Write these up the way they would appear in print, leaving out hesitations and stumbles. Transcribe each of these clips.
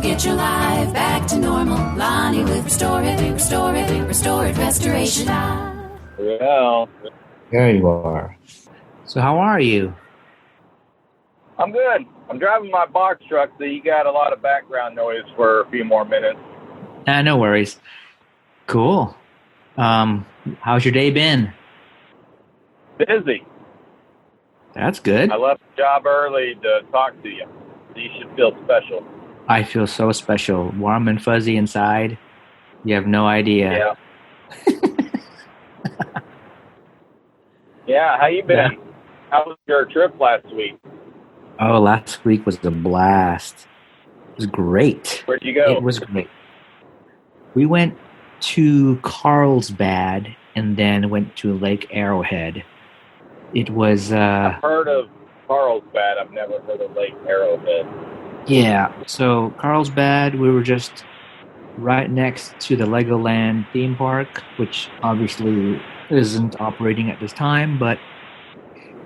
Get your life back to normal. Lonnie with restoration. Well, There you are. So how are you? I'm good. I'm driving my box truck, so you got a lot of background noise for a few more minutes. No worries. Cool. How's your day been? Busy. That's good. I left the job early to talk to you. So you should feel special. I feel so special. Warm and fuzzy inside. You have no idea. Yeah. Yeah, how you been? Yeah. How was your trip last week? Oh, last week was a blast. It was great. Where'd you go? It was great. We went to Carlsbad and then went to Lake Arrowhead. It was... I've heard of Carlsbad. I've never heard of Lake Arrowhead. Yeah, so Carlsbad, we were just right next to the Legoland theme park, which obviously isn't operating at this time, but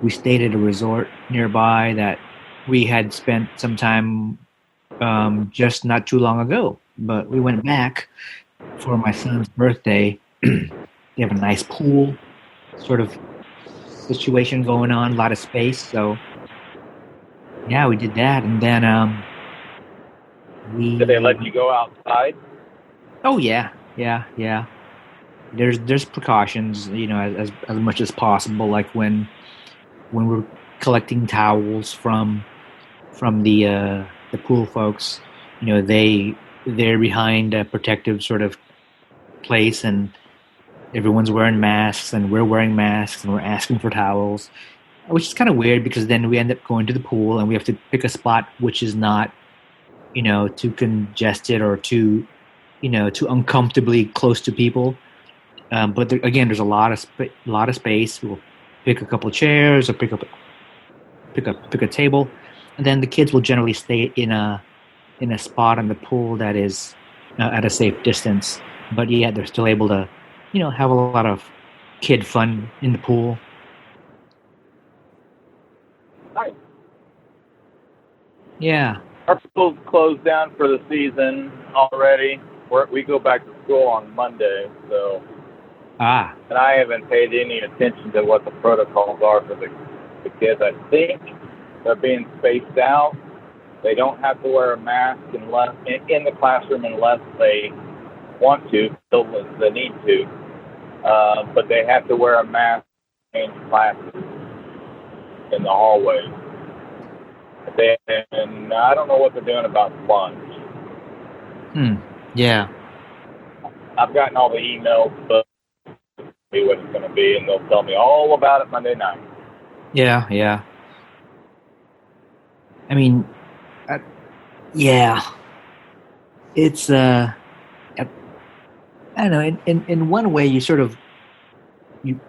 we stayed at a resort nearby that we had spent some time just not too long ago. But we went back for my son's birthday. They have a nice pool sort of situation going on, a lot of space. So, yeah, we did that. And then Did they let you go outside? Oh, yeah. There's precautions, as much as possible. Like when we're collecting towels from the pool folks, they're behind a protective sort of place, and everyone's wearing masks, and we're wearing masks, and we're asking for towels, which is kind of weird because then we end up going to the pool and we have to pick a spot which is not, too congested or too uncomfortably close to people. But there's a lot of space. We'll pick a couple of chairs or pick a table, and then the kids will generally stay in a spot on the pool that is at a safe distance. But yeah, they're still able to, have a lot of kid fun in the pool. Nice. Yeah. Our pool's closed down for the season already. We go back to school on Monday, so... And I haven't paid any attention to what the protocols are for the kids. I think they're being spaced out. They don't have to wear a mask unless in the classroom unless they want to, still they need to. But they have to wear a mask in classes in the hallway. And I don't know what they're doing about lunch. Yeah. I've gotten all the emails, but see what it's going to be, and they'll tell me all about it Monday night. Yeah. I mean, yeah. It's I don't know. In one way, you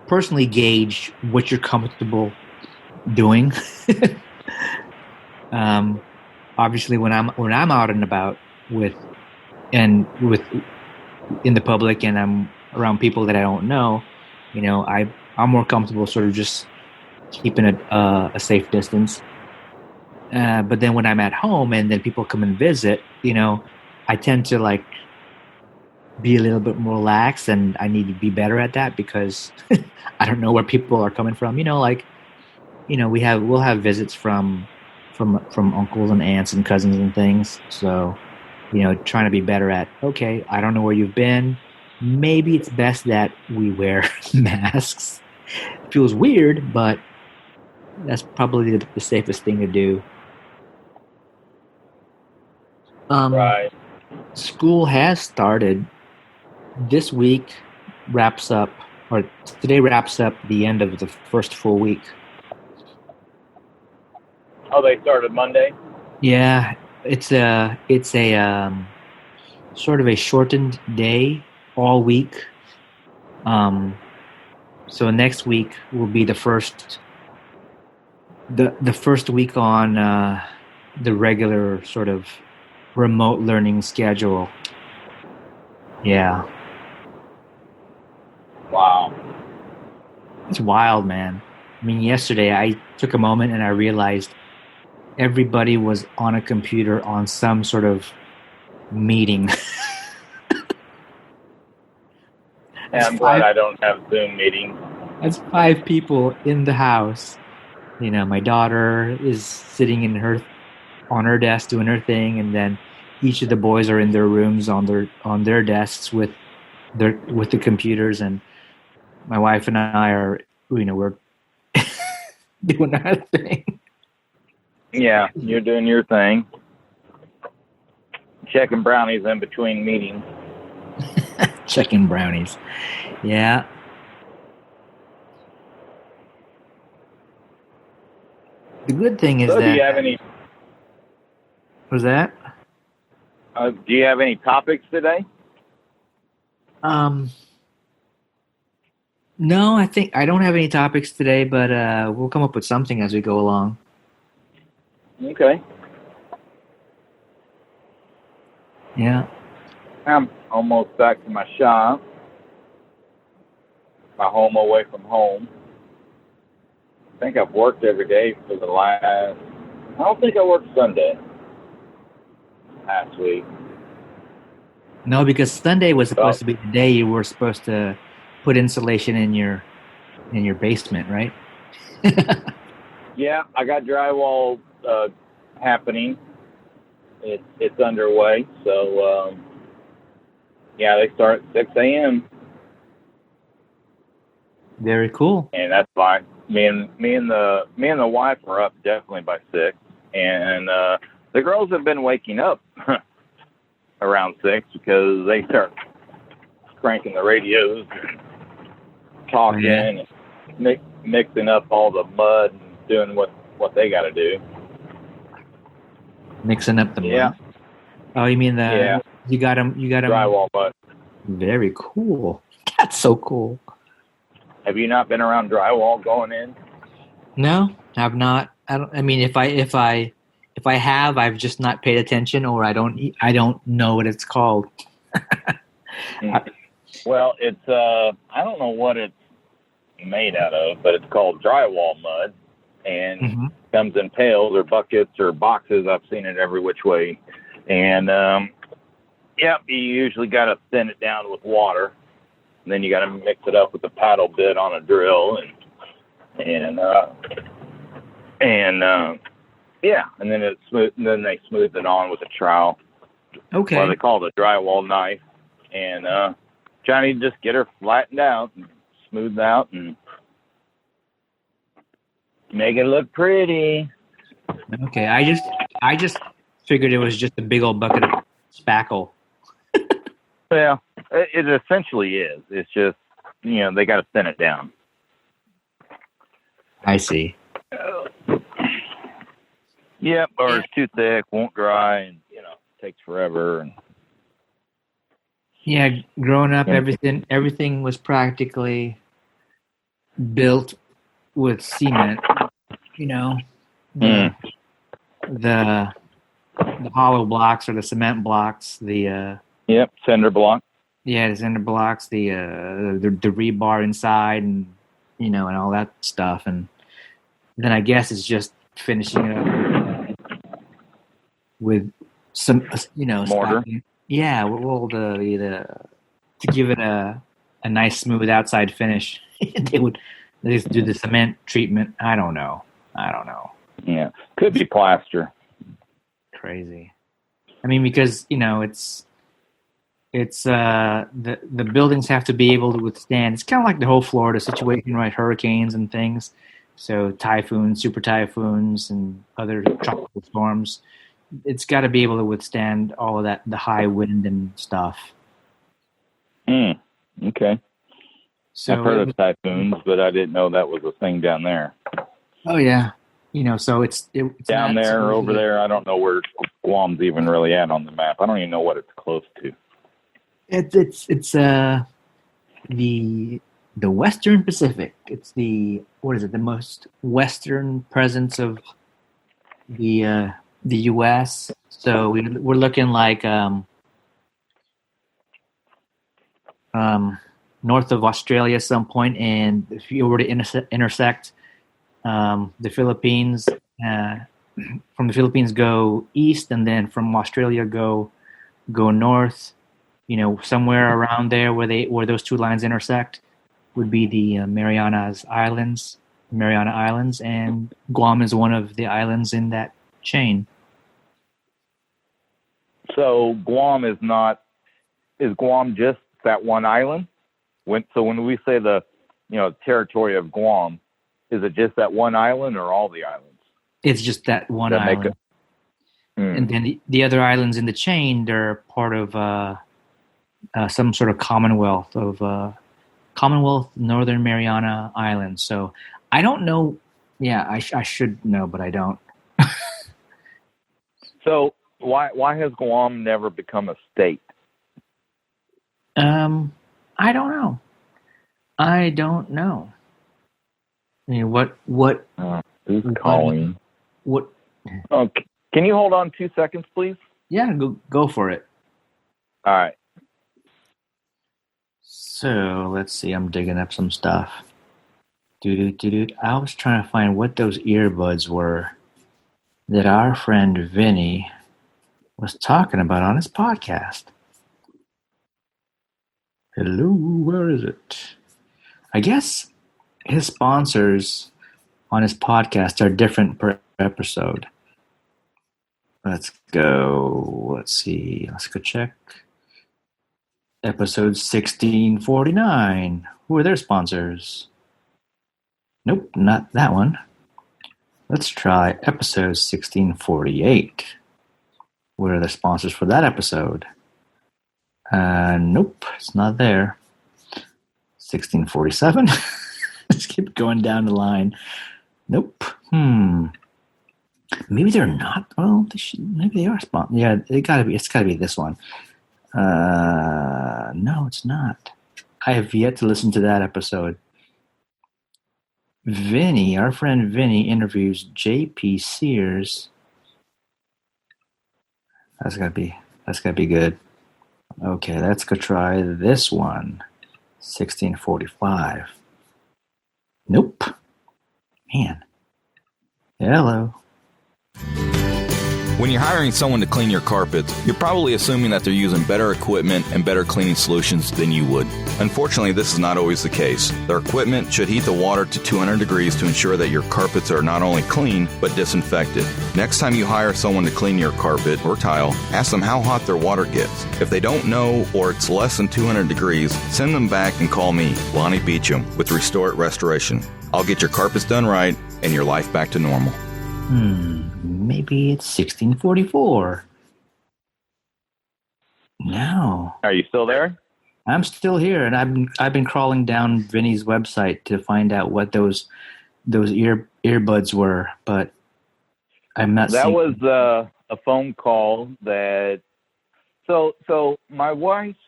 personally gauge what you're comfortable doing. Obviously, when I'm out and about with in the public and I'm around people that I don't know, I'm more comfortable sort of just keeping a safe distance. But then when I'm at home and then people come and visit, I tend to be a little bit more lax, and I need to be better at that because I don't know where people are coming from. We'll have visits from uncles and aunts and cousins and things. So, trying to be better at, okay, I don't know where you've been. Maybe it's best that we wear masks. It feels weird, but that's probably the safest thing to do. Right. School has started. This week today wraps up the end of the first full week. Oh, they started Monday? Yeah, it's a sort of a shortened day all week. So next week will be the first week on the regular sort of remote learning schedule. Yeah. Wow. It's wild, man. I mean, yesterday I took a moment and I realized everybody was on a computer on some sort of meeting. And I'm glad I don't have Zoom meetings. That's 5 people in the house. My daughter is sitting on her desk doing her thing, and then each of the boys are in their rooms on their desks with the computers, and my wife and I are we're doing our thing. Yeah, you're doing your thing. Checking brownies in between meetings. Checking brownies. Yeah. The good thing is do you have any? Was that? Do you have any topics today? No, I think I don't have any topics today, but we'll come up with something as we go along. Okay. Yeah. I'm almost back to my shop. My home away from home. I think I've worked every day for the last... I don't think I worked Sunday last week. No, because Sunday was supposed to be the day you were supposed to put insulation in your basement, right? Yeah, I got drywall happening. It's underway, so yeah, they start at 6 a.m. Very cool. And that's fine. Me and the wife are up definitely by 6, and the girls have been waking up around 6 because they start cranking the radios, and talking, and mixing up all the mud and doing what they got to do. Mixing up the mud. Oh, you mean you got them drywall mud. Very cool. That's so cool. Have you not been around drywall going in? No, I've not. I mean, if I have, I've just not paid attention, or I don't know what it's called. Well, it's I don't know what it's made out of, but it's called drywall mud, and comes in pails or buckets or boxes. I've seen it every which way, and you usually got to thin it down with water, and then you got to mix it up with a paddle bit on a drill, and then it's smooth, and then they smooth it on with a trowel. Okay. Well, they call it a drywall knife, and trying to just get her flattened out and smoothed out and make it look pretty. Okay, I just figured it was just a big old bucket of spackle. Well, it essentially is. It's just, they got to thin it down. I see. Yep, or it's too thick, won't dry, and takes forever. And yeah, growing up, everything was practically built with cement. The hollow blocks or the cement blocks. Cinder block. Yeah, the cinder blocks. The rebar inside, and and all that stuff, and then I guess it's just finishing it up with some, mortar. Yeah, well, to give it a nice smooth outside finish, they just do the cement treatment. I don't know. Yeah, could be plaster. Crazy. I mean, because it's the buildings have to be able to withstand. It's kind of like the whole Florida situation, right? Hurricanes and things. So typhoons, super typhoons, and other tropical storms. It's got to be able to withstand all of that, the high wind and stuff. Okay. So I've heard of typhoons, but I didn't know that was a thing down there. Oh yeah, so it's down there or over there. I don't know where Guam's even really at on the map. I don't even know what it's close to. It's the Western Pacific. It's the most western presence of the U.S. So we're looking like north of Australia at some point, and if you were to intersect the Philippines, from the Philippines go east, and then from Australia go go north, somewhere around there where those two lines intersect would be the Mariana Islands, and Guam is one of the islands in that chain. So Guam is Guam just that one island? When we say the territory of Guam, is it just that one island or all the islands? It's just that one island. And then the other islands in the chain, they're part of some sort of Commonwealth Northern Mariana Islands. So I don't know. Yeah, I should know, but I don't. So why has Guam never become a state? I don't know. I mean, what? Who's calling? What? Okay. Can you hold on 2 seconds, please? Yeah, go for it. All right. So let's see. I'm digging up some stuff. I was trying to find what those earbuds were that our friend Vinny was talking about on his podcast. Hello, where is it? I guess his sponsors on his podcast are different per episode. Let's go. Let's see. Let's go check. Episode 1649. Who are their sponsors? Nope, not that one. Let's try episode 1648. What are the sponsors for that episode? Nope, it's not there. 1647. Let's keep going down the line. Nope. Maybe they're not. Well, maybe they are sponsors. Yeah, it's gotta be this one. No, it's not. I have yet to listen to that episode. Vinny, our friend Vinny, interviews J.P. Sears. That's gotta be good. Okay, let's go try this one. 1645. Nope. Man. Hello. When you're hiring someone to clean your carpets, you're probably assuming that they're using better equipment and better cleaning solutions than you would. Unfortunately, this is not always the case. Their equipment should heat the water to 200 degrees to ensure that your carpets are not only clean, but disinfected. Next time you hire someone to clean your carpet or tile, ask them how hot their water gets. If they don't know or it's less than 200 degrees, send them back and call me, Lonnie Beecham, with Restore It Restoration. I'll get your carpets done right and your life back to normal. Maybe it's 1644. No. Are you still there? I'm still here, and I've been crawling down Vinny's website to find out what those earbuds were, but I'm not. That was a phone call that. So my wife's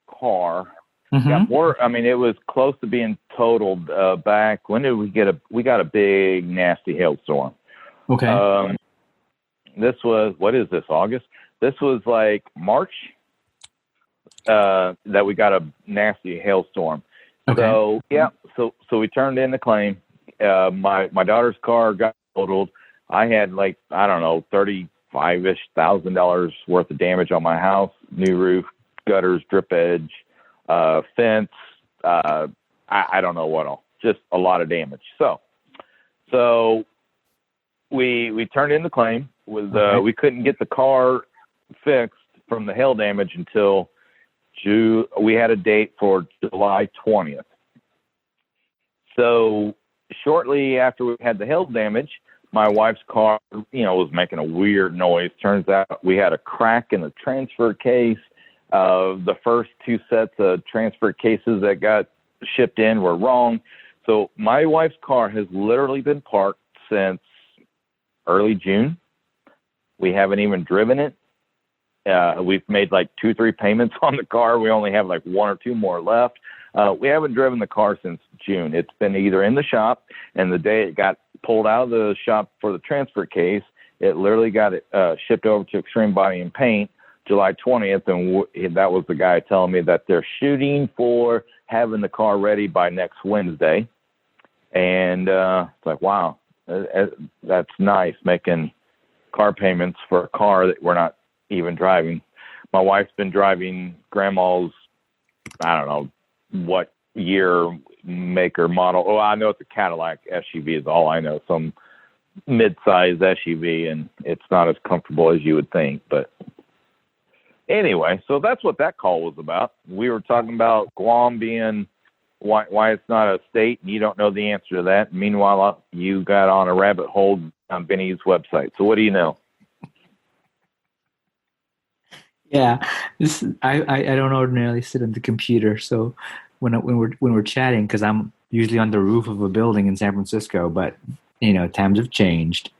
car got more. I mean, it was close to being totaled back. When did we get we got a big nasty hailstorm? Okay. This was, what is this, August? This was like March that we got a nasty hailstorm. Okay. So, yeah, so we turned in the claim. My daughter's car got totaled. I had like, I don't know, $35,000 worth of damage on my house, new roof, gutters, drip edge, fence, I don't know what all, just a lot of damage. So we turned in the claim. We couldn't get the car fixed from the hail damage until we had a date for July 20th. So shortly after we had the hail damage, my wife's car, was making a weird noise. Turns out we had a crack in the transfer case. The first two sets of transfer cases that got shipped in were wrong. So my wife's car has literally been parked since early June. We haven't even driven it. We've made like 2-3 payments on the car. We only have like 1 or 2 more left. We haven't driven the car since June. It's been either in the shop, and the day it got pulled out of the shop for the transfer case, it literally got shipped over to Extreme Body and Paint July 20th, and that was the guy telling me that they're shooting for having the car ready by next Wednesday. And it's like, wow, that's nice, making car payments for a car that we're not even driving. my wife's been driving grandma's, I don't know what year, make, or model. Oh, I know it's a Cadillac SUV is all I know. Some mid-size SUV, and it's not as comfortable as you would think. But anyway, so that's what that call was about. We were talking about Guam being why it's not a state, and you don't know the answer to that. Meanwhile, you got on a rabbit hole on Benny's website. So what do you know? Yeah, I don't ordinarily sit on the computer, so when we're chatting, because I'm usually on the roof of a building in San Francisco, but times have changed,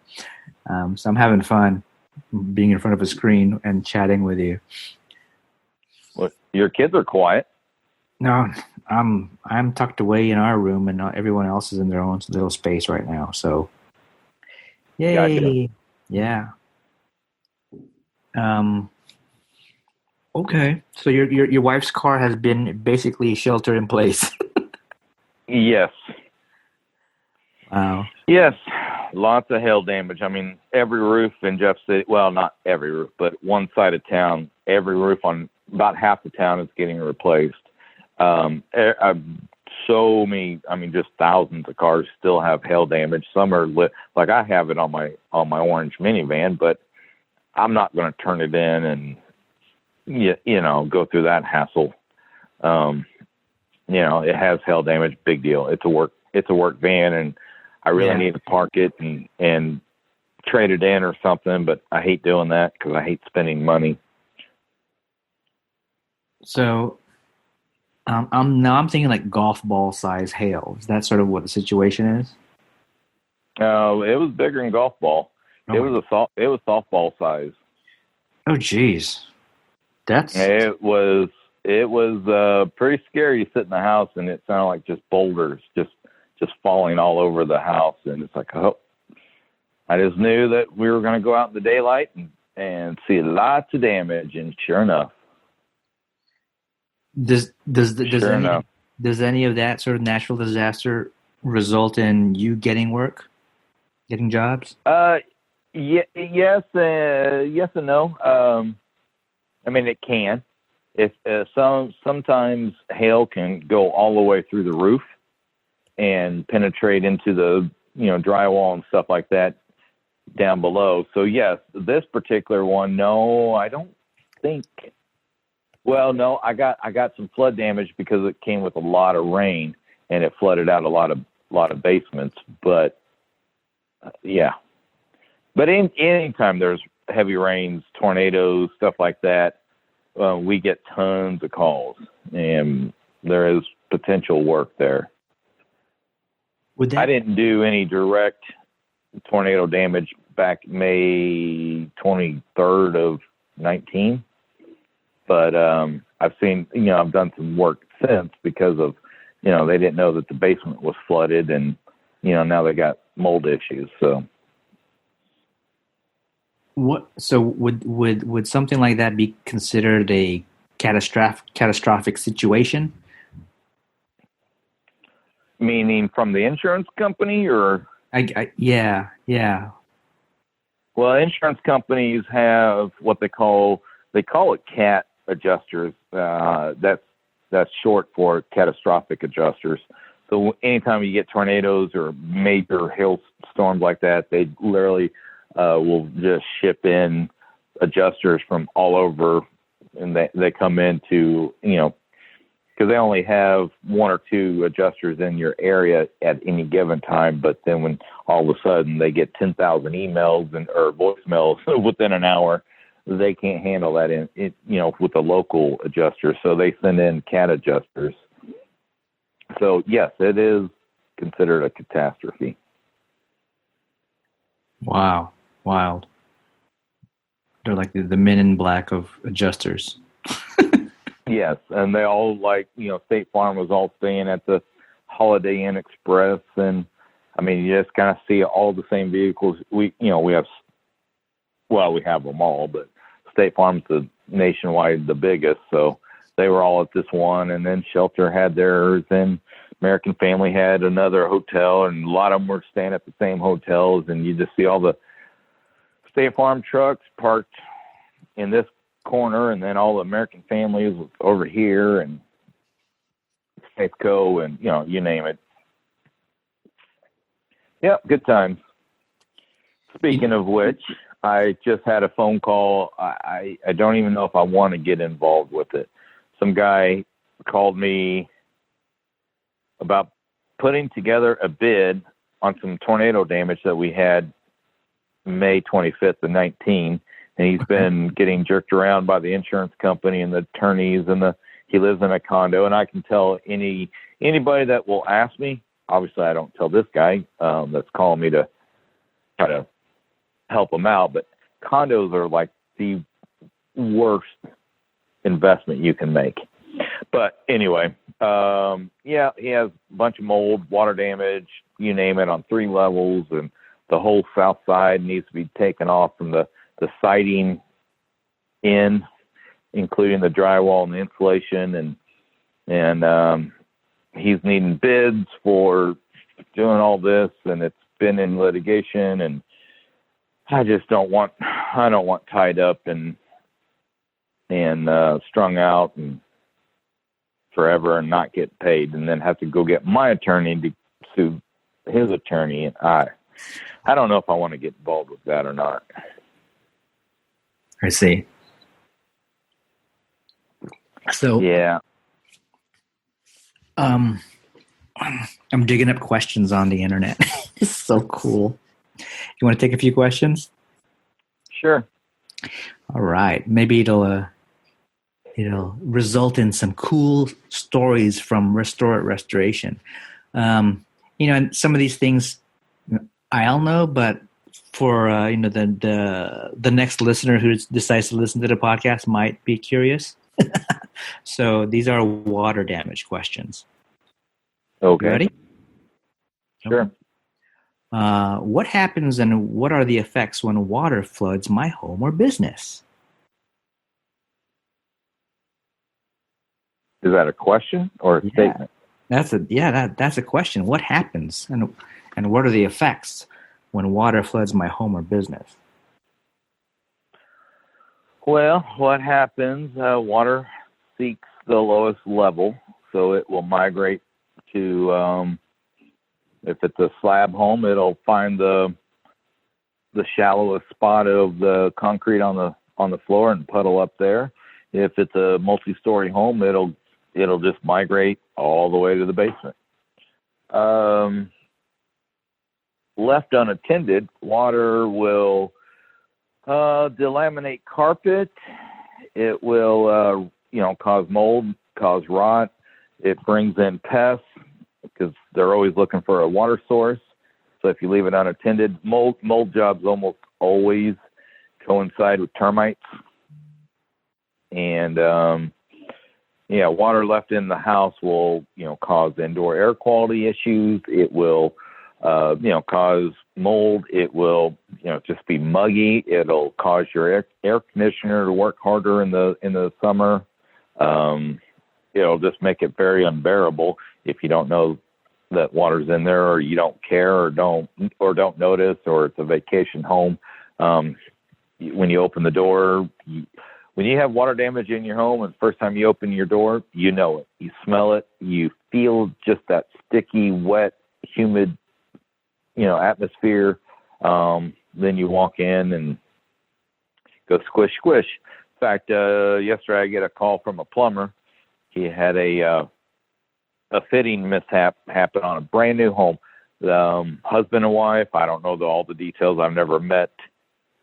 so I'm having fun being in front of a screen and chatting with you. Well, your kids are quiet. No, I'm tucked away in our room, and everyone else is in their own little space right now. So, yay! Gotcha. Yeah. Okay, so your wife's car has been basically shelter in place. Yes. Wow. Yes, lots of hail damage. I mean, every roof in Jeff City, well, not every roof, but one side of town, every roof on about half the town is getting replaced. So many, I mean, just thousands of cars still have hail damage. Some are lit, like I have it on my orange minivan, but I'm not going to turn it in and go through that hassle. It has hail damage, big deal. It's a work van, and I really need to park it and trade it in or something, but I hate doing that because I hate spending money. So, I'm thinking like golf ball size hail. Is that sort of what the situation is? It was bigger than golf ball. Oh, It was softball size. Oh, geez. It was pretty scary to sit in the house, and it sounded like just boulders just falling all over the house. And it's like, oh, I just knew that we were going to go out in the daylight and see lots of damage. And sure enough. Does any of that sort of natural disaster result in you getting work, getting jobs? Yes and no. I mean, it can. If sometimes hail can go all the way through the roof and penetrate into the drywall and stuff like that down below. So yes, this particular one, no, I don't think. Well, no, I got some flood damage because it came with a lot of rain and it flooded out a lot of basements. But yeah, but anytime there's heavy rains, tornadoes, stuff like that, we get tons of calls, and there is potential work there. I didn't do any direct tornado damage back May 23rd of 19, but I've seen, I've done some work since because of, they didn't know that the basement was flooded, and now they got mold issues. So. So would something like that be considered a catastrophic situation? Meaning from the insurance company, or? Yeah. Well, insurance companies have what they call it CAT adjusters. That's short for catastrophic adjusters. So anytime you get tornadoes or major hailstorms like that, they literally will just ship in adjusters from all over, and they come in to, because they only have one or two adjusters in your area at any given time. But then when all of a sudden they get 10,000 emails or voicemails within an hour, they can't handle that with a local adjuster. So they send in CAT adjusters. So yes, it is considered a catastrophe. Wow. Wild. They're like the men in black of adjusters. Yes, and they all State Farm was all staying at the Holiday Inn Express, and I mean, you just kind of see all the same vehicles. We have them all, but State Farm's nationwide the biggest, so they were all at this one, and then Shelter had theirs, and American Family had another hotel, and a lot of them were staying at the same hotels, and you just see all the State Farm trucks parked in this corner, and then all the American families was over here, and Safeco, and you name it. Yep, good times. Speaking of which, I just had a phone call. I don't even know if I want to get involved with it. Some guy called me about putting together a bid on some tornado damage that we had May 25th of 19, and he's been getting jerked around by the insurance company and the attorneys, and he lives in a condo, and I can tell anybody that will ask me. Obviously, I don't tell this guy that's calling me to try to help him out, but condos are like the worst investment you can make. But anyway, he has a bunch of mold, water damage, you name it, on 3 levels, and the whole south side needs to be taken off from the siding in, including the drywall and the insulation, and he's needing bids for doing all this, and it's been in litigation, and I don't want tied up and strung out and forever and not get paid, and then have to go get my attorney to sue his attorney. And I don't know if I want to get involved with that or not. I see. So yeah. I'm digging up questions on the internet. It's so cool. You want to take a few questions? Sure. All right. Maybe it'll result in some cool stories from Restore It Restoration. And some of these things I'll know, but for the next listener who decides to listen to the podcast might be curious. So these are water damage questions. Okay. You ready? Sure. Okay. What happens and what are the effects when water floods my home or business? Is that a question or a statement? That's a question. What happens and what are the effects when water floods my home or business? Well, what happens? Water seeks the lowest level, so it will migrate to. If it's a slab home, it'll find the shallowest spot of the concrete on the floor and puddle up there. If it's a multi-story home, it'll just migrate all the way to the basement. Left unattended, water will delaminate carpet. It will cause mold, cause rot. It brings in pests, because they're always looking for a water source. So if you leave it unattended, mold jobs almost always coincide with termites. And, water left in the house will, cause indoor air quality issues. It will, cause mold. It will, just be muggy. It'll cause your air conditioner to work harder in the summer. It'll just make it very unbearable if you don't know that water's in there, or you don't care, or don't notice, or it's a vacation home. When you open the door, when you have water damage in your home, and the first time you open your door, you know it. You smell it. You feel just that sticky, wet, humid, atmosphere. Then you walk in and go squish, squish. In fact, yesterday I get a call from a plumber. He had a fitting mishap happen on a brand new home. The husband and wife, I don't know all the details. I've never met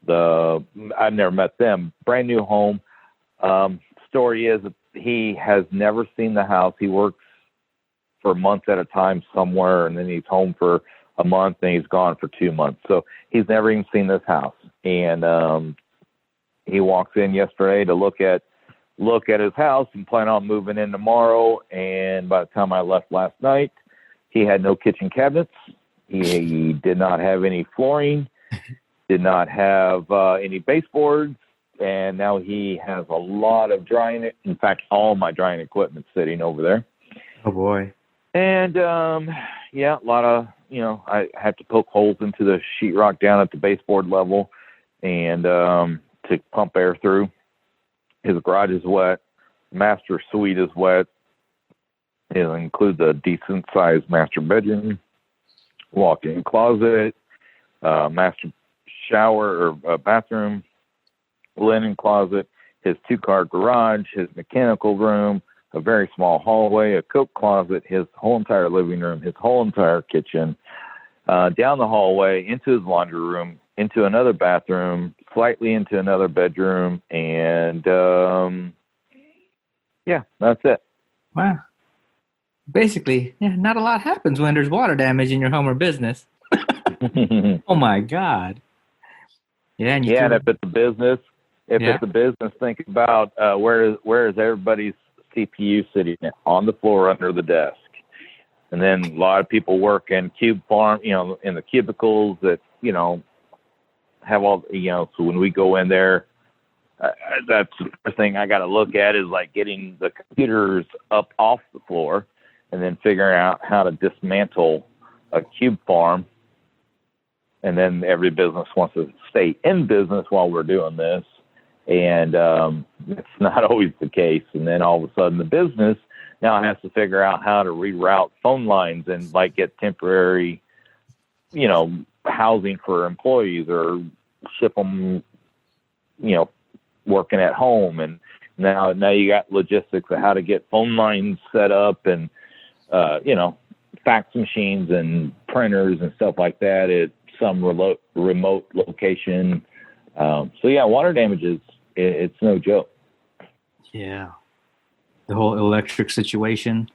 them. Brand new home. Story is he has never seen the house. He works for months at a time somewhere, and then he's home for a month, and he's gone for 2 months. So he's never even seen this house. And he walks in yesterday to look at his house and plan on moving in tomorrow. And by the time I left last night, he had no kitchen cabinets. He did not have any flooring, did not have any baseboards. And now he has a lot of drying. In fact, all my drying equipment sitting over there. Oh boy. And a lot of, I had to poke holes into the sheetrock down at the baseboard level and to pump air through. his garage is wet, master suite is wet. It'll include the decent-sized master bedroom, walk-in closet, master shower or bathroom, linen closet, his 2-car garage, his mechanical room, a very small hallway, a coat closet, his whole entire living room, his whole entire kitchen, down the hallway, into his laundry room, into another bathroom, slightly into another bedroom, and yeah, that's it. Wow. Basically, not a lot happens when there's water damage in your home or business. Oh my God. Yeah, and and if it's a business, think about where is everybody's CPU sitting on the floor under the desk, and then a lot of people work in cube farm, in the cubicles that have all, so when we go in there, that's the first thing I got to look at is like getting the computers up off the floor, and then figuring out how to dismantle a cube farm. And then every business wants to stay in business while we're doing this. And it's not always the case. And then all of a sudden the business now has to figure out how to reroute phone lines and like get temporary, housing for employees or ship them, working at home. And now you got logistics of how to get phone lines set up and, fax machines and printers and stuff like that at some remote location. Water damage it's no joke. Yeah. The whole electric situation.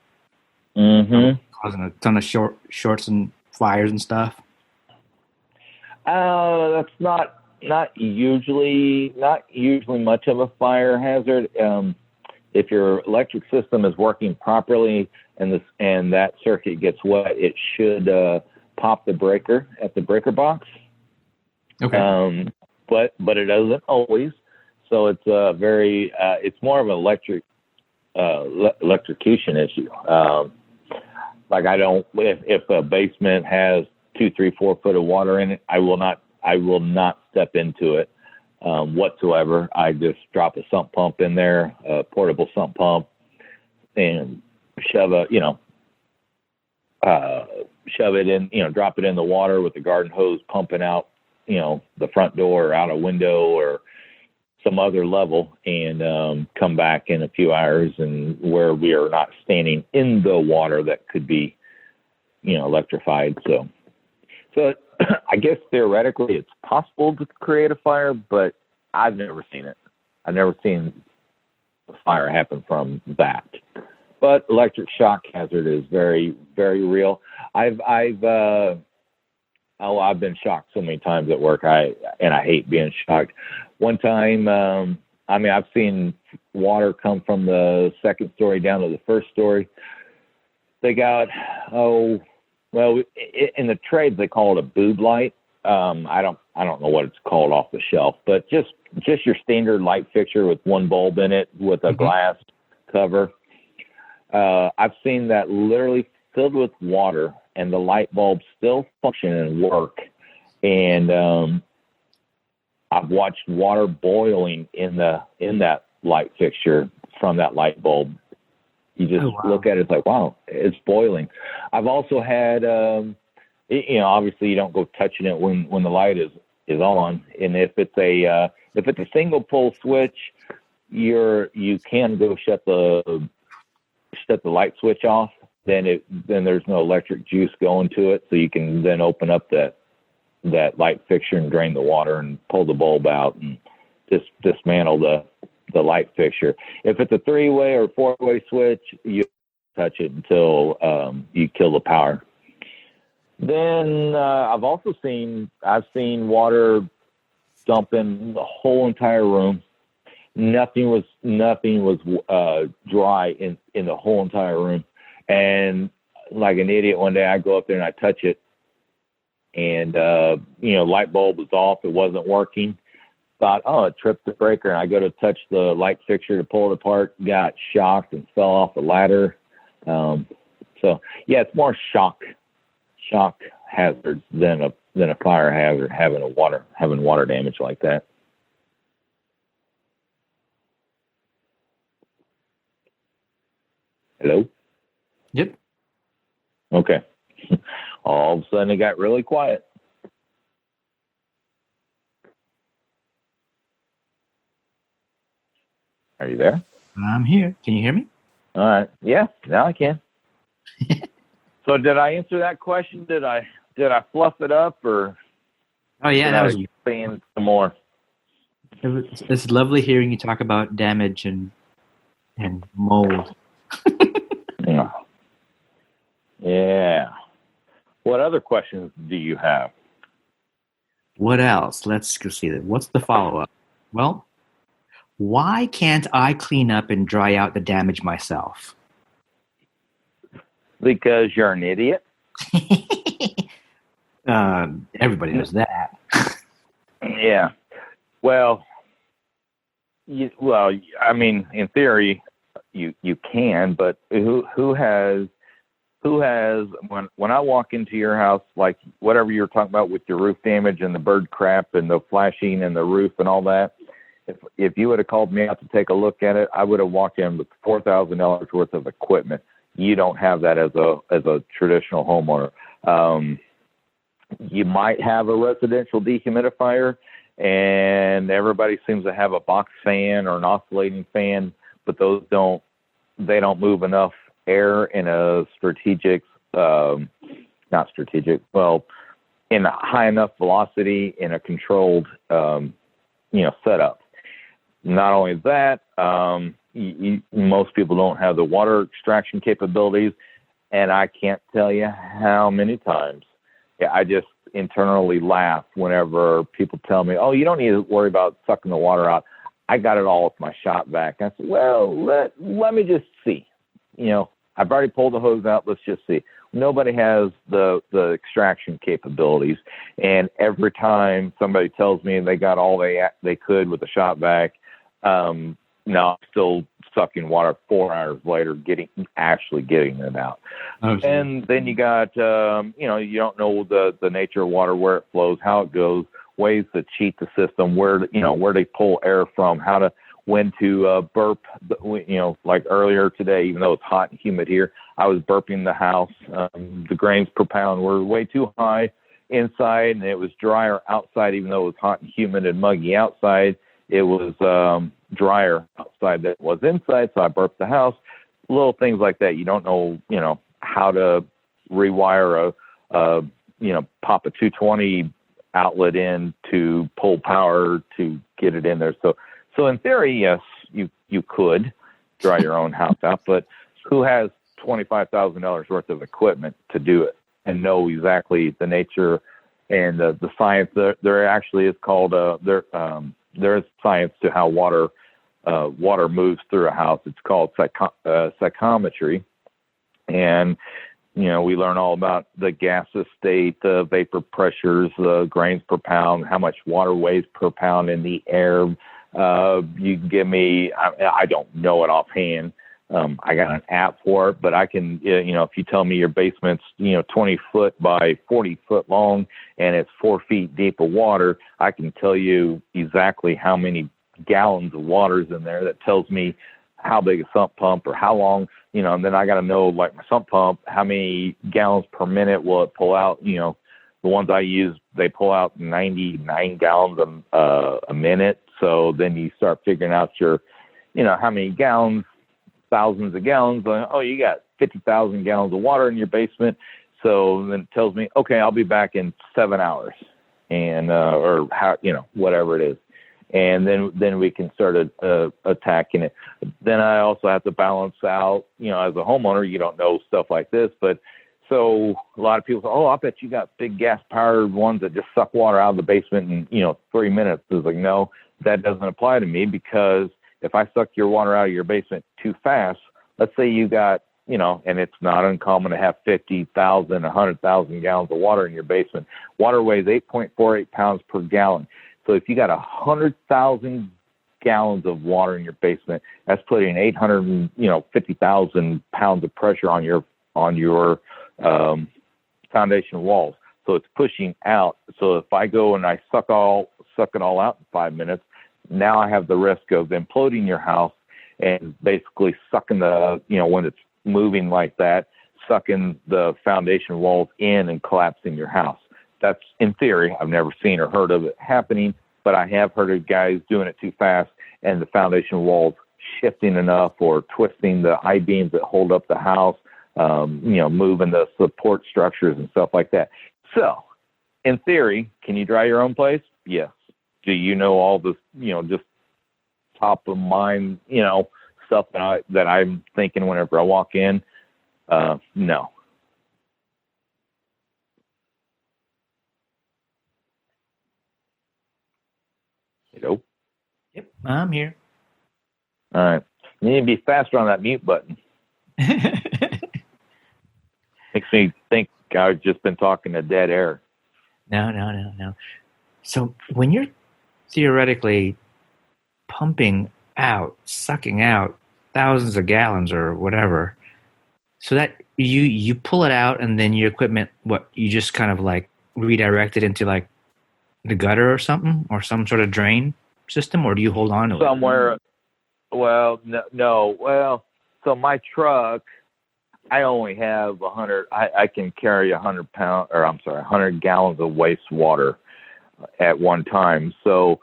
Mm-hmm. Causing a ton of shorts and fires and stuff. That's not usually much of a fire hazard. If your electric system is working properly and that circuit gets wet, it should pop the breaker at the breaker box. Okay. But it doesn't always. So it's it's more of an electrocution issue. If a basement has 2, 3, 4 foot of water in it, I will not step into it whatsoever. I just drop a sump pump in there, a portable sump pump, and shove it in, drop it in the water with the garden hose pumping out, the front door or out a window or some other level, and come back in a few hours and where we are not standing in the water that could be, electrified. So I guess theoretically it's possible to create a fire, but I've never seen it. I've never seen a fire happen from that. But electric shock hazard is very, very real. I've been shocked so many times at work. I hate being shocked. One time, I've seen water come from the second story down to the first story. They got, in the trades they call it a boob light. I don't know what it's called off the shelf, but just your standard light fixture with one bulb in it with a glass cover. I've seen that literally filled with water and the light bulb still function and work. And I've watched water boiling in that light fixture from that light bulb. You just look at it, it's like, wow, it's boiling. I've also had, obviously you don't go touching it when the light is on. And if it's a single pole switch, you can go shut the light switch off. Then there's no electric juice going to it, so you can then open up that light fixture and drain the water and pull the bulb out and just dismantle the light fixture. If it's a 3-way or 4-way switch, you touch it until you kill the power. Then I've seen water dump in the whole entire room. Nothing was dry in the whole entire room. And like an idiot, one day I go up there and I touch it, and light bulb was off. It wasn't working. Thought, it tripped the breaker. And I go to touch the light fixture to pull it apart. Got shocked and fell off the ladder. It's more shock hazards than a fire hazard, having water damage like that. Hello? Yep. Okay. All of a sudden it got really quiet. Are you there? I'm here. Can you hear me? All right. Yeah, now I can. So did I answer that question? Did I fluff it up, or Oh yeah, that was expand some more? It's lovely hearing you talk about damage and mold. Yeah. What other questions do you have? What else? Let's go see that. What's the follow-up? Well, why can't I clean up and dry out the damage myself? Because you're an idiot. Everybody knows that. Yeah. Well, I mean, in theory, you can, but who has when I walk into your house, like whatever you're talking about with your roof damage and the bird crap and the flashing and the roof and all that, if you would have called me out to take a look at it, I would have walked in with $4,000 worth of equipment. You don't have that as a traditional homeowner. You might have a residential dehumidifier, and everybody seems to have a box fan or an oscillating fan, but those don't move enough air in a in a high enough velocity in a controlled setup. Not only that, most people don't have the water extraction capabilities, and I can't tell you how many times I just internally laugh whenever people tell me, "Oh, you don't need to worry about sucking the water out. I got it all with my shop vac." I said, "Well, let me just see. I've already pulled the hose out. Let's just see." Nobody has the extraction capabilities, and every time somebody tells me they got all they could with the shop vac, now I'm still sucking water 4 hours later, getting it out. Okay. And then you got, you don't know the nature of water, where it flows, how it goes, ways to cheat the system, where they pull air from, when to burp. Like earlier today, even though it's hot and humid here, I was burping the house. The grains per pound were way too high inside, and it was drier outside, even though it was hot and humid and muggy outside. It was drier outside than it was inside, so I burped the house. Little things like that. You don't know, how to rewire pop a 220 outlet in to pull power to get it in there. So in theory, yes, you could dry your own house out, but who has $25,000 worth of equipment to do it and know exactly the nature and the science? There actually is called there's science to how water moves through a house. It's called psychometry, and we learn all about the gaseous state, the vapor pressures, the grains per pound, how much water weighs per pound in the air. You can give me, I don't know it offhand. I got an app for it, but I can, if you tell me your basement's, 20 foot by 40 foot long and it's 4 feet deep of water, I can tell you exactly how many gallons of water is in there. That tells me how big a sump pump or how long, and then I got to know, like my sump pump, how many gallons per minute will it pull out? The ones I use, they pull out 99 gallons a minute. So then you start figuring out how many gallons, thousands of gallons. Oh, you got 50,000 gallons of water in your basement. So then it tells me, okay, I'll be back in 7 hours, and or how, whatever it is, and then we can start attacking it. Then I also have to balance out, as a homeowner, you don't know stuff like this, but so a lot of people say, "Oh, I bet you got big gas powered ones that just suck water out of the basement in 3 minutes." It's like, no, that doesn't apply to me, because if I suck your water out of your basement too fast, let's say you got, and it's not uncommon to have 50,000, 100,000 gallons of water in your basement. Water weighs 8.48 pounds per gallon. So if you got 100,000 gallons of water in your basement, that's putting 850,000 pounds of pressure on your foundation walls. So it's pushing out. So if I go and I suck it all out in 5 minutes, now I have the risk of imploding your house and basically sucking when it's moving like that, sucking the foundation walls in and collapsing your house. That's in theory. I've never seen or heard of it happening, but I have heard of guys doing it too fast and the foundation walls shifting enough or twisting the I-beams that hold up the house, moving the support structures and stuff like that. So, in theory, can you dry your own place? Yes. Do you know all this, just top of mind, stuff that I'm thinking whenever I walk in? No. Hello? Yep, I'm here. All right. You need to be faster on that mute button. Makes me think I've just been talking to dead air. No. So when you're theoretically pumping out, sucking out thousands of gallons or whatever, so that you pull it out and then your equipment, you just kind of like redirect it into like the gutter or something, or some sort of drain system, or do you hold on to it? Somewhere. Well, no. Well, so my truck, I only have 100. I can carry 100 gallons of wastewater at one time. So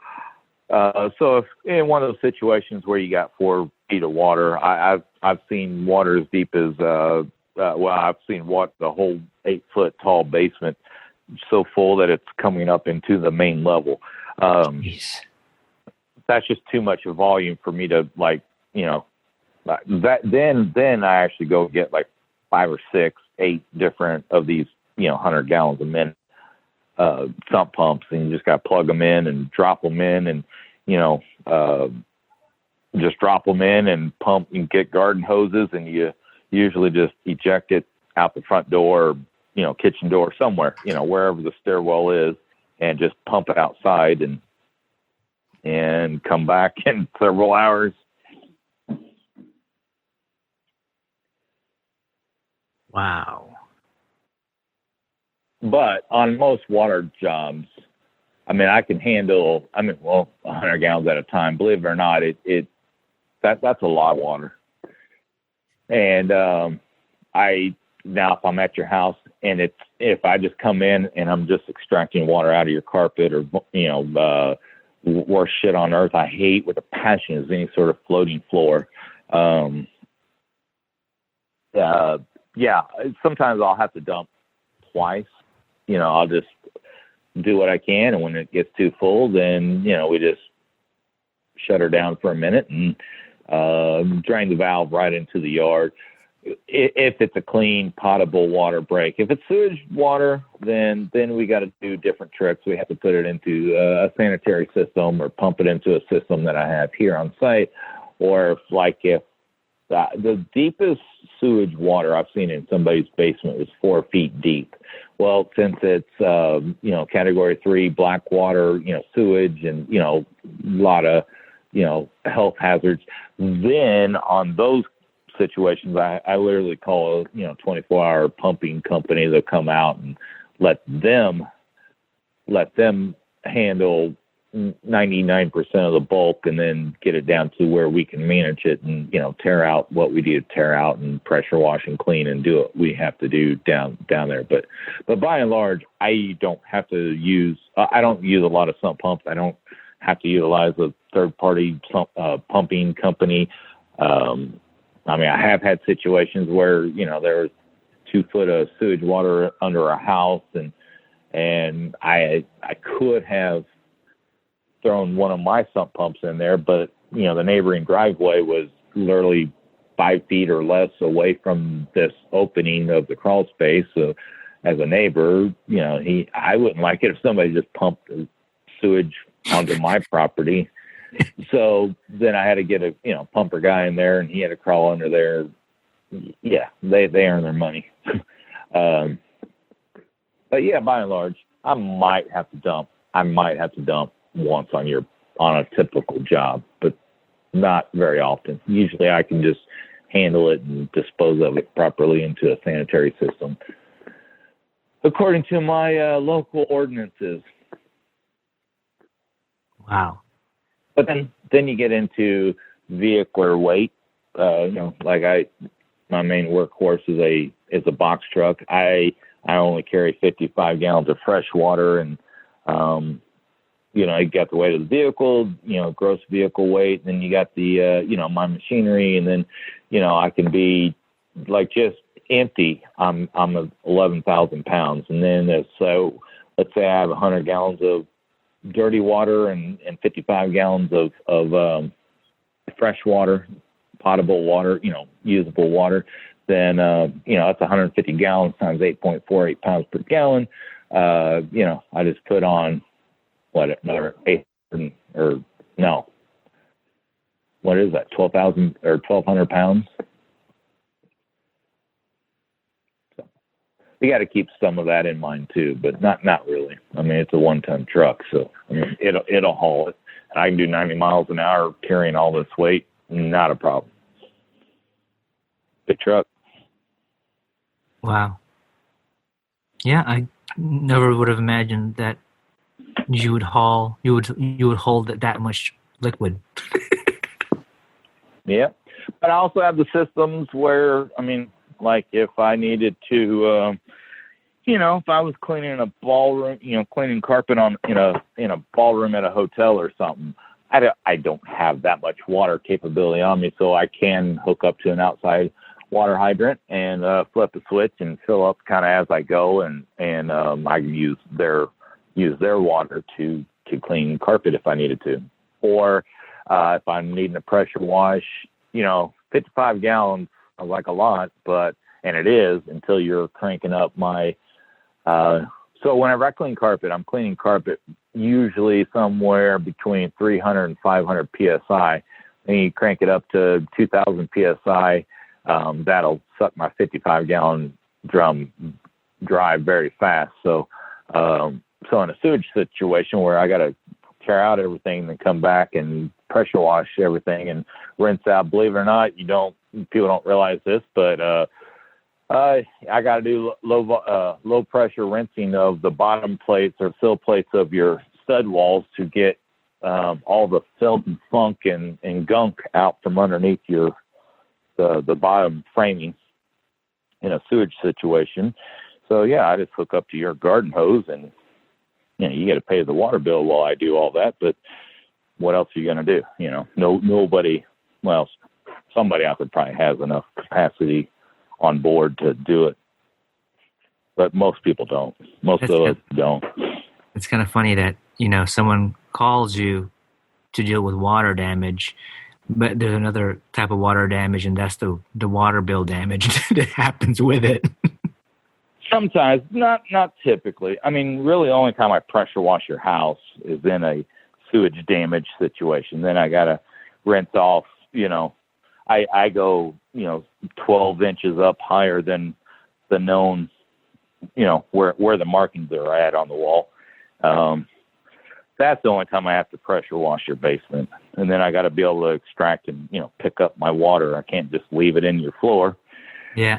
if in one of those situations where you got 4 feet of water, I've seen water as deep as I've seen the whole 8-foot tall basement so full that it's coming up into the main level. That's just too much of volume for me to that. Then I actually go get like 5 or 6, 8 different of these 100 gallons a minute sump pumps, and you just got to plug them in and drop them in, and just drop them in and pump and get garden hoses, and you usually just eject it out the front door, kitchen door, somewhere, wherever the stairwell is, and just pump it outside and come back in several hours. Wow. But on most water jobs, I can handle 100 gallons at a time. Believe it or not, that's a lot of water. And now if I'm at your house and if I just come in and I'm just extracting water out of your carpet, or worst shit on earth I hate with a passion is any sort of floating floor. Sometimes I'll have to dump twice. I'll just do what I can, and when it gets too full, then we just shut her down for a minute and drain the valve right into the yard. If it's a clean, potable water break. If it's sewage water, then we got to do different tricks. We have to put it into a sanitary system or pump it into a system that I have here on site. Or if the deepest sewage water I've seen in somebody's basement was 4 feet deep. Well, since it's category 3 black water, sewage, and a lot of health hazards, then on those situations, I literally call a 24-hour pumping company. They'll come out and let them handle 99% of the bulk, and then get it down to where we can manage it and tear out what we need to tear out and pressure wash and clean and do what we have to do down there. But by and large, I don't have to use. I don't use a lot of sump pumps. I don't have to utilize a third-party pumping company. I have had situations where, there was 2 foot of sewage water under a house, and I could have thrown one of my sump pumps in there, but, the neighboring driveway was literally 5 feet or less away from this opening of the crawl space. So as a neighbor, I wouldn't like it if somebody just pumped sewage onto my property. So then I had to get a pumper guy in there, and he had to crawl under there. Yeah, they earn their money. But yeah, by and large, I might have to dump once on a typical job, but not very often. Usually I can just handle it and dispose of it properly into a sanitary system according to my local ordinances. Wow. But then you get into vehicular weight. Like my main workhorse is a box truck. I only carry 55 gallons of fresh water, and you know, you got the weight of the vehicle, you know, gross vehicle weight, and then you got the you know, my machinery, and then, you know, I can be like just empty. I'm 11,000 pounds, and then so let's say I have 100 gallons of dirty water and 55 gallons of fresh water, potable water, you know, usable water. Then you know, that's 150 gallons times 8.48 pounds per gallon. You know, I just put on what is that, 12,000 or 1,200 pounds. So you got to keep some of that in mind too, but not really. I mean, it's a 1-ton truck, so I mean, it'll haul it. And I can do 90 miles an hour carrying all this weight, not a problem. Big truck. Wow. Yeah, I never would have imagined that you would hold that much liquid. Yeah, but I also have the systems where, I mean, like if I needed to, you know, if I was cleaning a ballroom, you know, cleaning carpet in a ballroom at a hotel or something, I don't have that much water capability on me, so I can hook up to an outside water hydrant and flip a switch and fill up kind of as I go, and I can use their water to clean carpet if I needed to, or if I'm needing a pressure wash, you know, 55 gallons is like a lot, and it is until you're cranking up my. So whenever I clean carpet, I'm cleaning carpet usually somewhere between 300 and 500 psi, and you crank it up to 2,000 psi. That'll suck my 55-gallon drum dry very fast. So in a sewage situation where I got to tear out everything and then come back and pressure wash everything and rinse out, believe it or not, people don't realize this, but I got to do low pressure rinsing of the bottom plates or sill plates of your stud walls to get all the filth and funk and gunk out from underneath the bottom framing in a sewage situation. So yeah, I just hook up to your garden hose, and you know, you got to pay the water bill while I do all that. But what else are you going to do? You know, nobody. Well, somebody out there probably has enough capacity on board to do it, but most people don't. Most of us don't. It's kind of funny that, you know, someone calls you to deal with water damage, but there's another type of water damage, and that's the water bill damage that happens with it. Sometimes, not typically. I mean, really, the only time I pressure wash your house is in a sewage damage situation. Then I got to rinse off, you know, I go, you know, 12 inches up higher than the known, you know, where the markings are at on the wall. That's the only time I have to pressure wash your basement. And then I got to be able to extract and, you know, pick up my water. I can't just leave it in your floor. Yeah.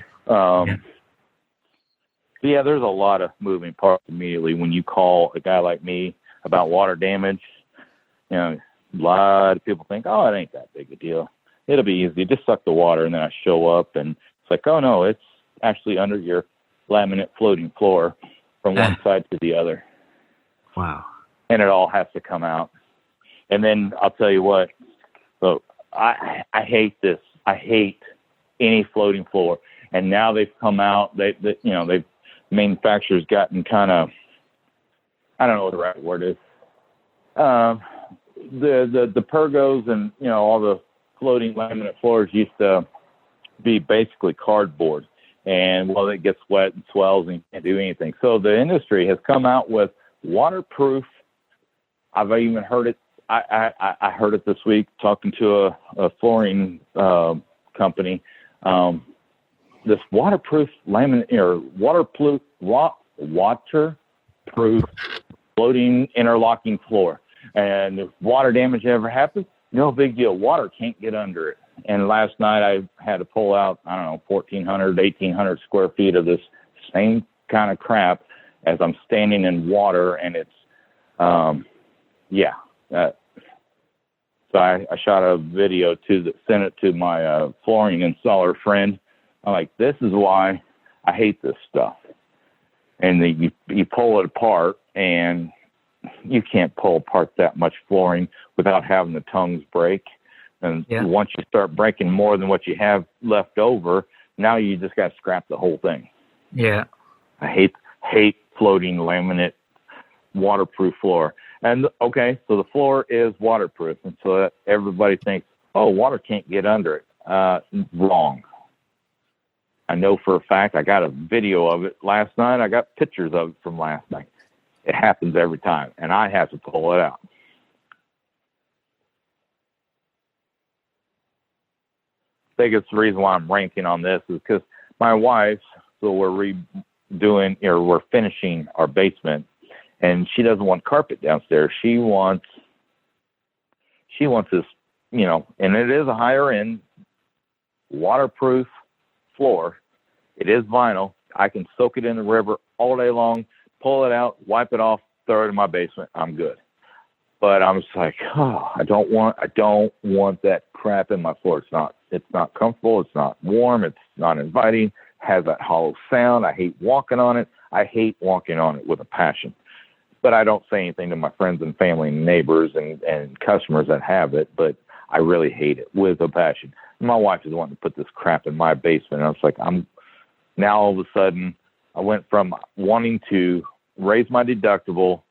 Yeah, there's a lot of moving parts immediately when you call a guy like me about water damage. You know, a lot of people think, oh, it ain't that big a deal. It'll be easy. Just suck the water. And then I show up and it's like, oh no, it's actually under your laminate floating floor from one side to the other. Wow. And it all has to come out. And then I'll tell you what, so I hate this. I hate any floating floor. And now they've come out, manufacturers gotten kind of, I don't know what the right word is. The pergos and, you know, all the floating laminate floors used to be basically cardboard. And well, it gets wet and swells and you can't do anything. So the industry has come out with waterproof. I've even heard it. I heard it this week talking to a flooring company. This waterproof laminate or waterproof floating interlocking floor. And if water damage ever happens, no big deal. Water can't get under it. And last night I had to pull out, 1,400, 1,800 square feet of this same kind of crap as I'm standing in water. And it's, so I shot a video sent it to my flooring installer friend I'm like, this is why I hate this stuff. And then you pull it apart, and you can't pull apart that much flooring without having the tongues break. And once you start breaking more than what you have left over, now you just got to scrap the whole thing. Yeah. I hate floating laminate waterproof floor. And okay, so the floor is waterproof, and so that everybody thinks, oh, water can't get under it. Wrong. I know for a fact. I got a video of it last night. I got pictures of it from last night. It happens every time, and I have to pull it out. I think it's the reason why I'm ranking on this is because my wife, so we're finishing our basement, and she doesn't want carpet downstairs. She wants this, and it is a higher end waterproof floor. It is vinyl. I can soak it in the river all day long, pull it out, wipe it off, throw it in my basement. I'm good. But I'm just like, I don't want that crap in my floor. It's not comfortable. It's not warm. It's not inviting. Has that hollow sound. I hate walking on it. I hate walking on it with a passion. But I don't say anything to my friends and family and neighbors and customers that have it, but I really hate it with a passion. My wife is wanting to put this crap in my basement. And I was like, now all of a sudden I went from wanting to raise my deductible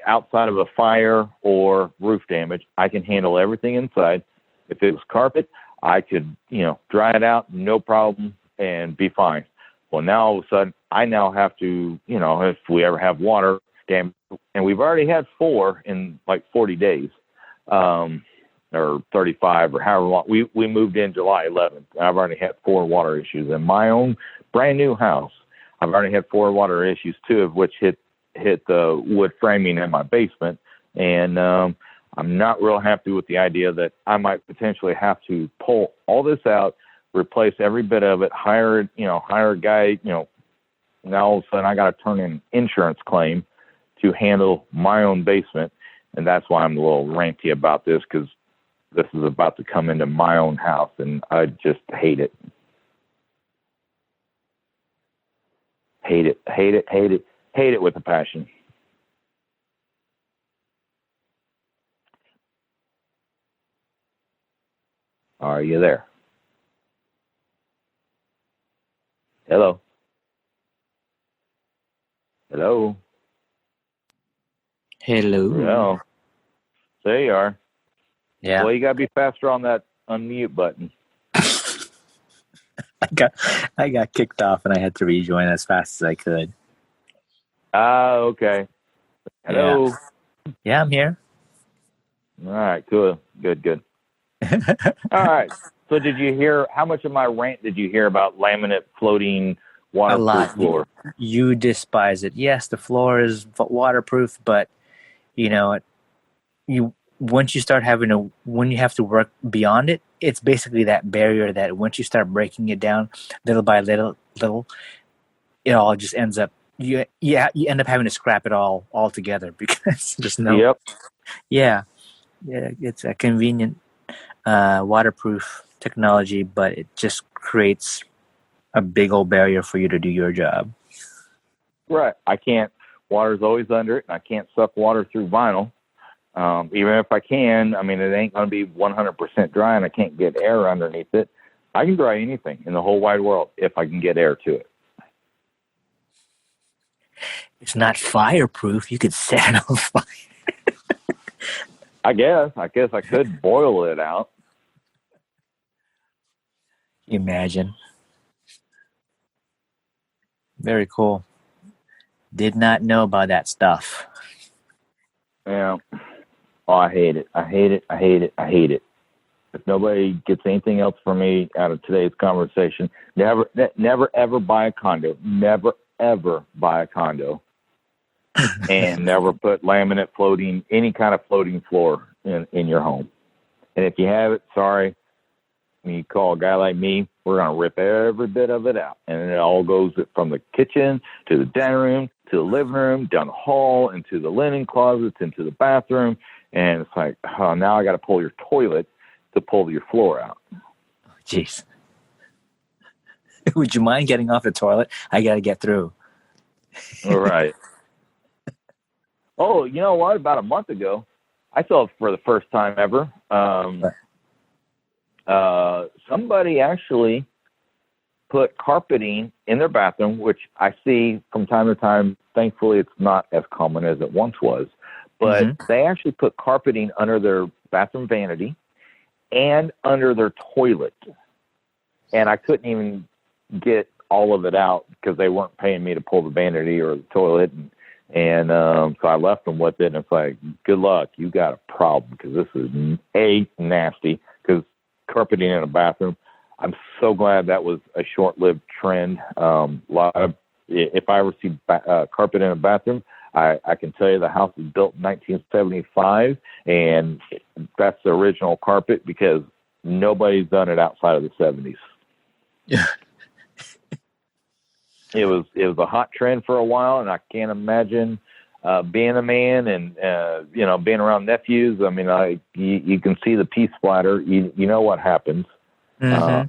outside of a fire or roof damage. I can handle everything inside. If it was carpet, I could, dry it out, no problem, and be fine. Well, now all of a sudden I now have to, if we ever have water damage, and we've already had 4 in like 40 days, or 35 or however long. We moved in July 11th. I've already had 4 water issues in my own brand new house. I've already had 4 water issues, 2 of which hit the wood framing in my basement. And I'm not real happy with the idea that I might potentially have to pull all this out, replace every bit of it, hire a guy, now all of a sudden I got to turn in an insurance claim to handle my own basement. And that's why I'm a little ranty about this, because this is about to come into my own house, and I just hate it. Hate it with a passion. Are you there? Hello? Hello? Hello. Well, there you are. Yeah. Well, you got to be faster on that unmute button. I got kicked off, and I had to rejoin as fast as I could. Okay. Hello. Yeah, I'm here. All right, cool. Good. All right. So did you hear, how much of my rant did you hear about laminate floating waterproof floor? You despise it. Yes, the floor is waterproof, but once you start when you have to work beyond it, it's basically that barrier that once you start breaking it down little by little, it all just ends up, you end up having to scrap it all together because there's no. Yep. Yeah, it's a convenient waterproof technology, but it just creates a big old barrier for you to do your job. Right. Water's always under it, and I can't suck water through vinyl. Even if I can, it ain't going to be 100% dry, and I can't get air underneath it. I can dry anything in the whole wide world if I can get air to it. It's not fireproof. You could set it on fire. I guess I could boil it out. Imagine. Very cool. Did not know about that stuff. Yeah. Oh, I hate it. If nobody gets anything else from me out of today's conversation, never ever buy a condo. Never ever buy a condo. And never put laminate any kind of floating floor in your home. And if you have it, sorry, when you call a guy like me, we're going to rip every bit of it out. And it all goes from the kitchen to the dining room to the living room, down the hall, into the linen closets, into the bathroom. And it's like, now I got to pull your toilet to pull your floor out. Jeez. Would you mind getting off the toilet? I got to get through. All right. Oh, you know what? About a month ago, I saw it for the first time ever. Somebody actually put carpeting in their bathroom, which I see from time to time. Thankfully, it's not as common as it once was. But they actually put carpeting under their bathroom vanity and under their toilet. And I couldn't even get all of it out because they weren't paying me to pull the vanity or the toilet. And so I left them with it. And it's like, good luck. You got a problem because this is nasty because carpeting in a bathroom. I'm so glad that was a short-lived trend. If I ever see carpet in a bathroom, I can tell you the house was built in 1975, and that's the original carpet because nobody's done it outside of the 70s. Yeah. It was a hot trend for a while, and I can't imagine being a man and being around nephews. I mean, you can see the pee splatter. You know what happens. You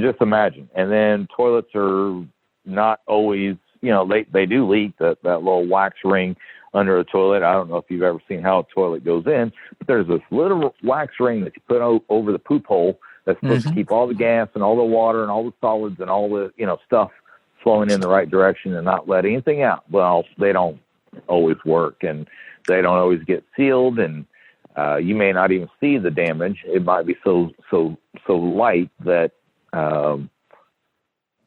just imagine. And then toilets are not always, they do leak that little wax ring under a toilet. I don't know if you've ever seen how a toilet goes in, but there's this little wax ring that you put over the poop hole that's supposed to keep all the gas and all the water and all the solids and all the, stuff flowing in the right direction and not let anything out. Well, they don't always work, and they don't always get sealed, and you may not even see the damage. It might be so light that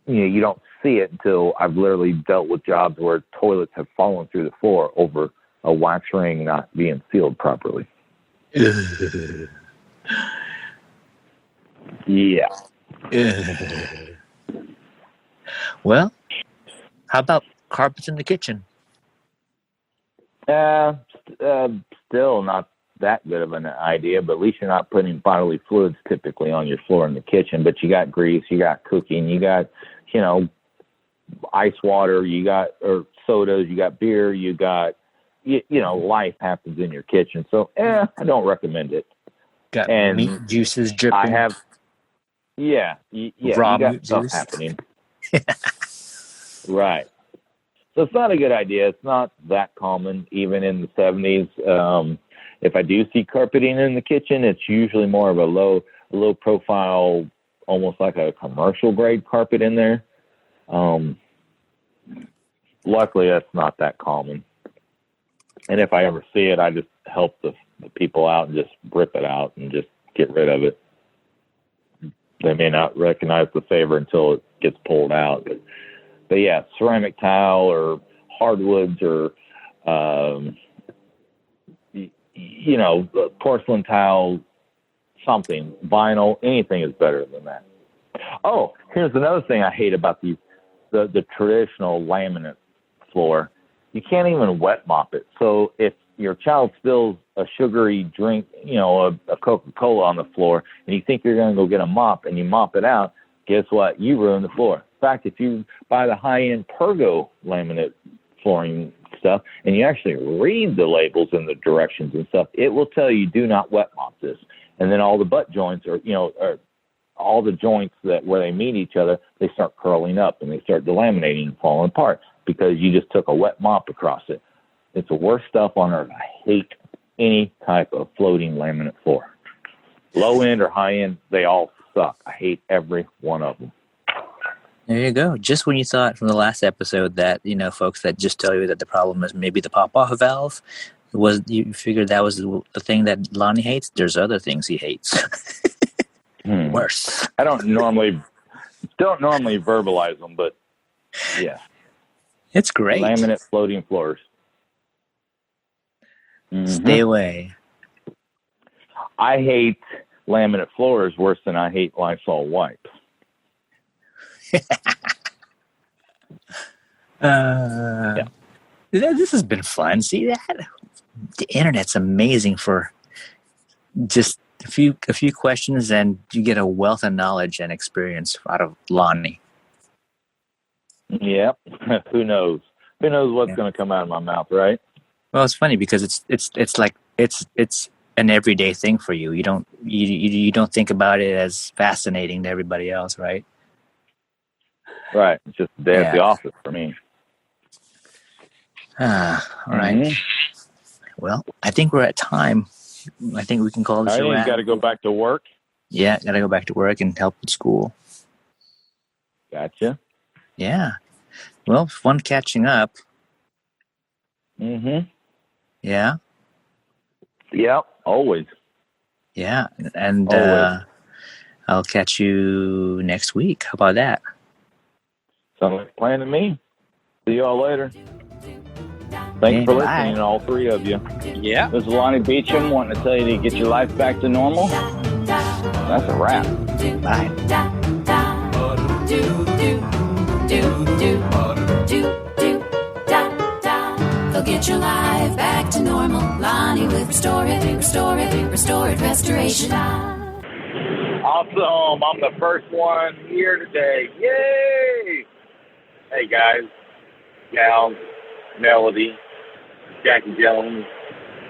you don't see it until I've literally dealt with jobs where toilets have fallen through the floor over a wax ring not being sealed properly. Yeah. Well, how about carpets in the kitchen? Still not that good of an idea, but at least you're not putting bodily fluids typically on your floor in the kitchen. But you got grease, you got cooking, you got, ice water, you got or sodas, you got beer, you got, life happens in your kitchen. So, I don't recommend it. Got meat juices dripping. I have, raw you got stuff happening. Right. So it's not a good idea. It's not that common, even in the 70s. If I do see carpeting in the kitchen, it's usually more of a low profile, almost like a commercial grade carpet in there. Luckily, that's not that common. And if I ever see it, I just help the people out and just rip it out and just get rid of it. They may not recognize the favor until it gets pulled out. But yeah, ceramic tile or hardwoods or, porcelain tile, something, vinyl, anything is better than that. Oh, here's another thing I hate about the traditional laminate floor. You can't even wet mop it. So if your child spills a sugary drink, a Coca-Cola on the floor, and you think you're going to go get a mop and you mop it out, guess what? You ruin the floor. In fact, if you buy the high-end Pergo laminate flooring stuff and you actually read the labels and the directions and stuff, it will tell you do not wet mop this. And then all the butt joints are all the joints where they meet each other, they start curling up and they start delaminating and falling apart because you just took a wet mop across it. It's the worst stuff on earth. I hate any type of floating laminate floor. Low end or high end, they all suck. I hate every one of them. There you go. Just when you thought from the last episode that, folks that just tell you that the problem is maybe the pop-off valve, you figured that was the thing that Lonnie hates? There's other things he hates. Worse. I don't normally verbalize them, but yeah. It's great. Laminate floating floors. Stay away. I hate laminate floors worse than I hate Lysol wipes. Yeah. This has been fun. See that? The internet's amazing for just a few questions, and you get a wealth of knowledge and experience out of Lonnie. Yep. Who knows? Who knows what's going to come out of my mouth, right? Well, it's funny because it's like it's an everyday thing for you. You don't think about it as fascinating to everybody else, right? Right. It's just a day at the office for me. All right. Mm-hmm. Well, I think we're at time. I think we can call this a wrap. You got to go back to work? Yeah, got to go back to work and help with school. Gotcha. Yeah. Well, fun catching up. Mm-hmm. Yeah? Yep, always. Yeah, and I'll catch you next week. How about that? Sounds like a plan to me. See you all later. Thanks for listening, all three of you. Yeah. This is Lonnie Beecham wanting to tell you to get your life back to normal. That's a wrap. Bye. Go get your life back to normal. Lonnie with Restore It, Restoration. Awesome. I'm the first one here today. Yay! Hey, guys, gals, Melody, Jackie Jones,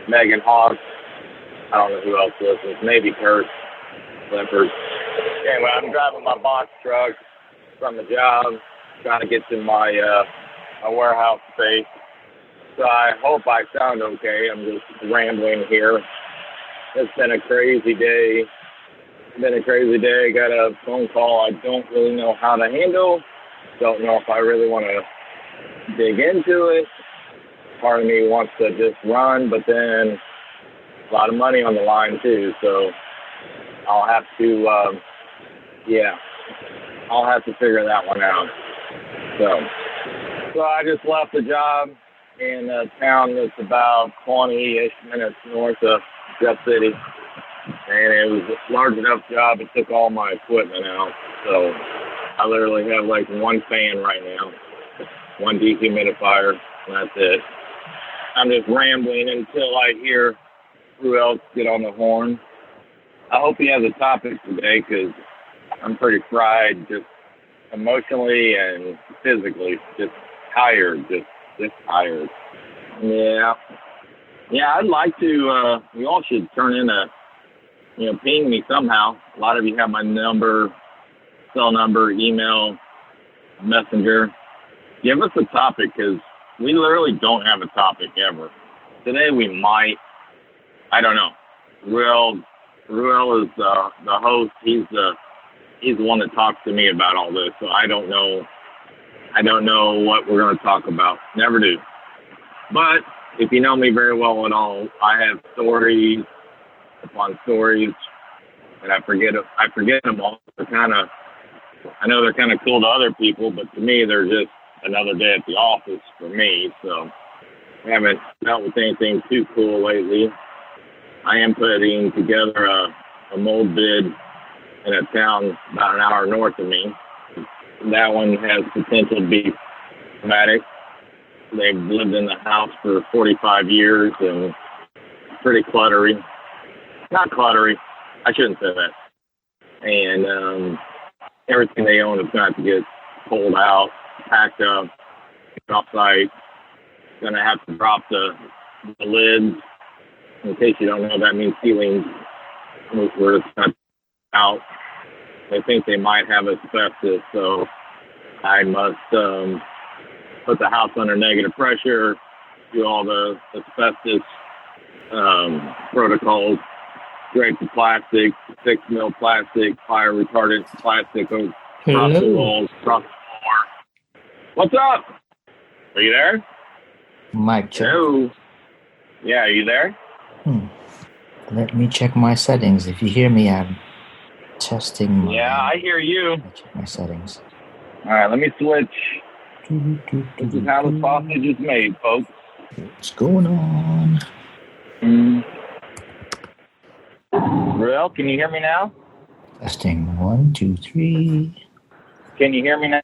Megan Hawks. I don't know who else listens. Maybe Kurt Limpers. Anyway, I'm driving my box truck from the job, trying to get to my warehouse space. So I hope I sound okay. I'm just rambling here. It's been a crazy day. Got a phone call I don't really know how to handle. Don't know if I really want to dig into it. Part of me wants to just run, but then a lot of money on the line too. So I'll have to, I'll have to figure that one out. So I just left the job in a town that's about 20-ish minutes north of Grout City. And it was a large enough job, it took all my equipment out. So I literally have like one fan right now, one dehumidifier, and that's it. I'm just rambling until I hear who else get on the horn. I hope he has a topic today because I'm pretty fried, just emotionally and physically, just tired, just tired. Yeah, I'd like to, you all should turn in ping me somehow. A lot of you have my number, cell number, email, messenger. Give us a topic because we literally don't have a topic ever. Today we might. I don't know. Ruel is the host. He's the one that talks to me about all this. So I don't know what we're going to talk about. Never do. But if you know me very well at all, I have stories upon stories, and I forget them all. I know they're kind of cool to other people, but to me, they're just another day at the office for me. So I haven't dealt with anything too cool lately. I am putting together a mold bid in a town about an hour north of me. That one has potential to be dramatic. They've lived in the house for 45 years and pretty cluttery. Not cluttery. I shouldn't say that. And everything they own is going to have to get pulled out, packed up, off-site. Going to have to drop the lids. In case you don't know, that means ceilings were cut out. They think they might have asbestos, so I must put the house under negative pressure, do all the asbestos protocols, scrape the plastic, 6 mil plastic, fire retardant plastic across the walls, across the floor. What's up? Are you there? Mic check. Hello. Yeah, are you there? Let me check my settings. If you hear me, I'm testing. Yeah, I hear you. Check my settings. All right, let me switch. This is how the sausage is made, folks. What's going on? Ruel, can you hear me now? Testing 1, 2, 3. Can you hear me now?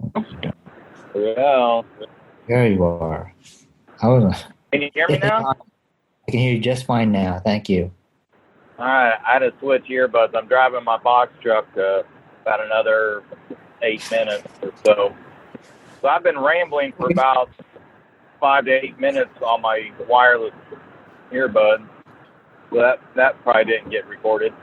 Ruel. There you are. Can you hear me now? I can hear you just fine now. Thank you. All right, I had to switch earbuds. I'm driving my box truck about another 8 minutes or so. So I've been rambling for about 5 to 8 minutes on my wireless earbuds. So that probably didn't get recorded.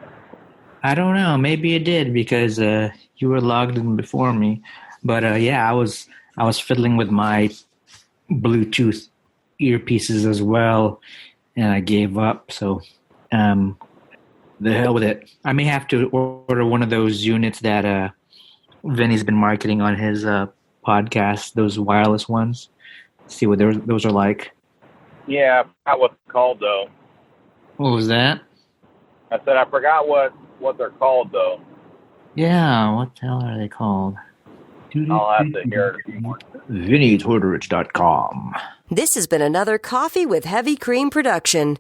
I don't know. Maybe it did because you were logged in before me. But yeah, I was fiddling with my Bluetooth earpieces as well, and I gave up. So, the hell with it. I may have to order one of those units that Vinny's been marketing on his podcast. Those wireless ones. See what those are like. Yeah, I forgot what they're called though. What was that? I said I forgot what they're called though. Yeah, what the hell are they called? I'll have to hear it more. VinnyTortorich.com. This has been another Coffee with Heavy Cream production.